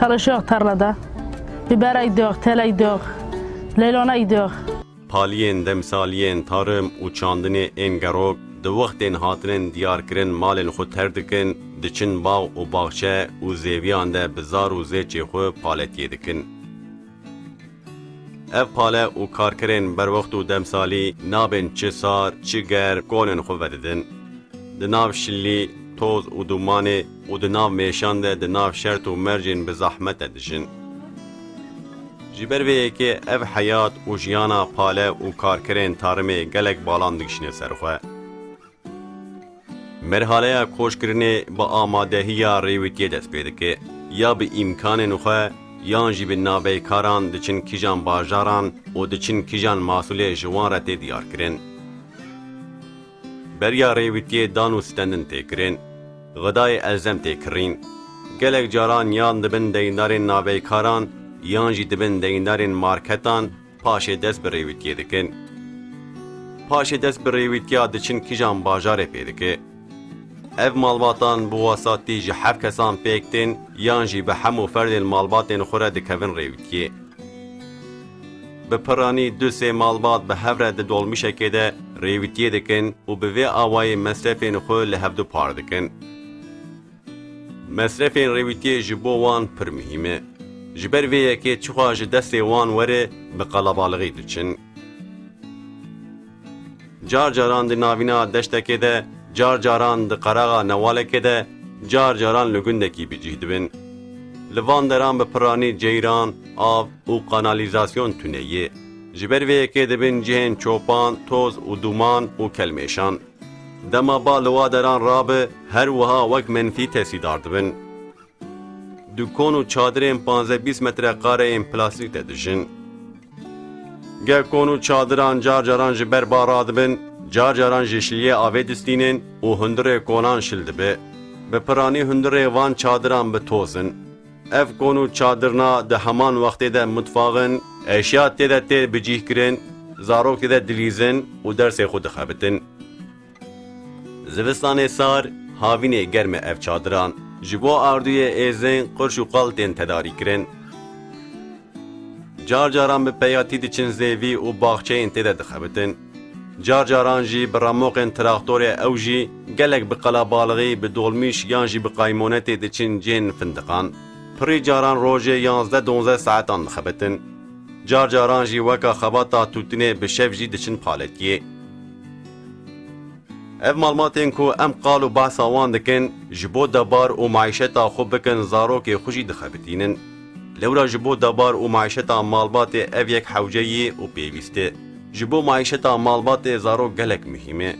Çalışıyor tarlada. Biber aydık, tel aydık, leylon aydık. Paliyên demsaliyên tarım û çandinê ên gerok di wextên hatinin diyarkirin malên xwe ter dikin, diçin bav û baxçe û zêviyan de bi zar û zêçê xwe paletiyê dikin. Ev pale û karkerên berwext û demsalî nabên çi sar, çi ger kolên xwe vedidin. Di nav şillî, toz û dumanê û di nav mêşan de di nav şert û mercên bi zahmet de dijin. Ji ber vê yekê ev heyat û jiyana pale û karkerên tarımê gelek balan dikişine ser xwe. Merhaleya koşkirinê bi amadehiya rêwîtiyê dest pê dike, ya bi îmkanên xwe yan jî bi navbeykaran diçin kîjan bajaran û diçin kîjan masûlê ji wan re tê diyarkirin. Beriya rêwîtiyê dan û stendin tê kirin, xedayê elzem tê kirîn. Gelek caran yan dibin deyindarên navbeykaran yan jî dibin deyindarên marketan paşê dest bi rêwîtiyê dikin. Paşê dest bi rêwîtiya diçin kîjan bajarê pê dike. Ev malbatan bi wasatî ji hev kesan pêk tên yan jî bi hemû ferdên malbatên xwe re dikevin rêwîtiyê. Bi piranî du sê malbat bi hev re di dolmîşekê de rêwîtiyê dikin û bi vê awayê mesrefên xwe li hevdû par dikin. Mesrefên rêwîtiyê ji bo wan pir mihîm e. Ji ber vê yekê çixwa ji destê wan were bi qelebalixî diçin. Car caran di navîna deştekê de, car caran di qeraxa newalekê de, car caran li gundekî bicih dibin. Li van deran bi piranî ceyran, av û kanalizasyon tuneyê. Ji ber vê yekê dibin cihên çopan, toz û duman û kelmêşan. Dema ba li wa deran rabe her wiha wek menfî tesîdar dibin. Dukon û çadirên 15-20 metre qareyên plastîk de dijin. Gel kon û çadiran car caran ji ber ba radibin, car caran ji şiliyê avê distînin û hundirê konan şil dibe. Bi piranî hundirê van çadiran bi tozin. Ev kon û çadirna di heman wextê de mutfaxin, eşya tê de tê bicih kirin, zarok tê de dilîzin û dersê xwe dixebitin. Zivistanê sar, havînê germ e ev çadiran. Ji bo ardûyê êzên qirş û qal tên tedarî kirin. Car caran bi peyatî diçin zêvî û baxçeyên tê de dixebitin. Car caran jî bi remokên traktorê ew jî gelek bi qelebalixî bi dolmîş yan jî bi qaymonetê diçin cihên findiqan. Pirî caran rojê 11-12 saetan dixebitin. Car caran jî weka xebata tûtinê bi şev jî diçin paletiyê. Ev malbatên ku em qal û behsa wan dikin, ji bo debar û maîşeta xwe bikin zarokê xwe jî dixebitînin. Lewra ji bo debar û maîşeta malbatê ev yek hewceyî û pêwîst e. Ji bo maîşeta malbatê zarok gelek mihîm e.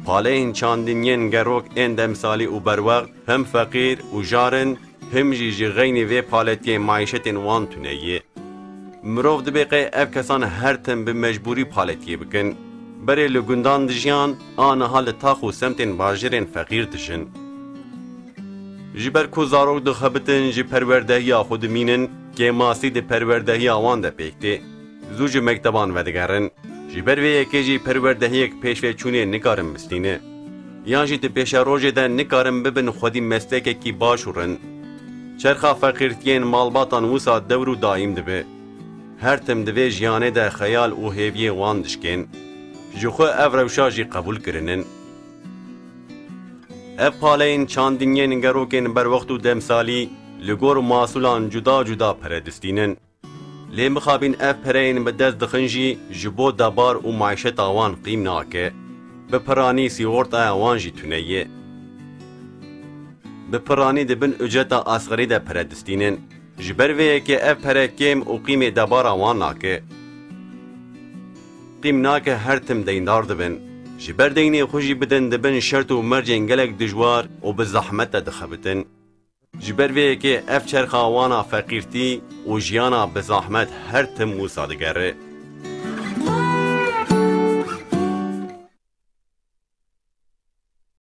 Paleyên çandiniyên gerok ên demsalî û berwext hem feqîr û jarin, him jî ji xeynî vê paletiyên maîşetên wan tuneyê. Mirov dibe qe ev kesan her tim bi mecbûrî paletiyê bikin. Berê li gundan dijiyan, aniha li tax û semtên bajêrên feqîr dijin. Ji ber ku zarok dixebitin ji perwerdehiya xwe dimînin, kêmasî di perwerdehiya wan de pêk tê. Zû ji mekteban vedigerin. Ji ber vê yekê jî perwerdehiyek pêşveçûnê nikarin bistîne. Yan jî di pêşerojê de nikarin bibin xwedî meslekekî baş û rind. Çerxa feqîrtiyên malbatan wisa dewr û daîm dibe. Her tim di vê jiyanê de xeyal û hêviyê wan dişkên. Ji xwe ev rewşa jî qebûl kirinin. Ev paleyên çandiniyên gerokên berwext û demsalî li gor masûlan cuda cuda pere distînin. Lê mixabîn ev pereyên bi dest dixin jî ji bo debar û maîşeta wan qîm nake. Bi piranî sîgortaya wan jî tuneyê. Bi piranî dibin ücreta asgerî de pere distînin. Ji ber vê yekê ev pere kêm û qîmê debara wan nake. Qîm nake her tim deyndar dibin. Ji ber deynê xwe jî bidin dibin şert û mercên gelek dijwar û bi zehmet de dixebitin. Ji ber vê yekê ev çerxa wana feqîrtî û jiyana bi zehmet her tim wisa digere.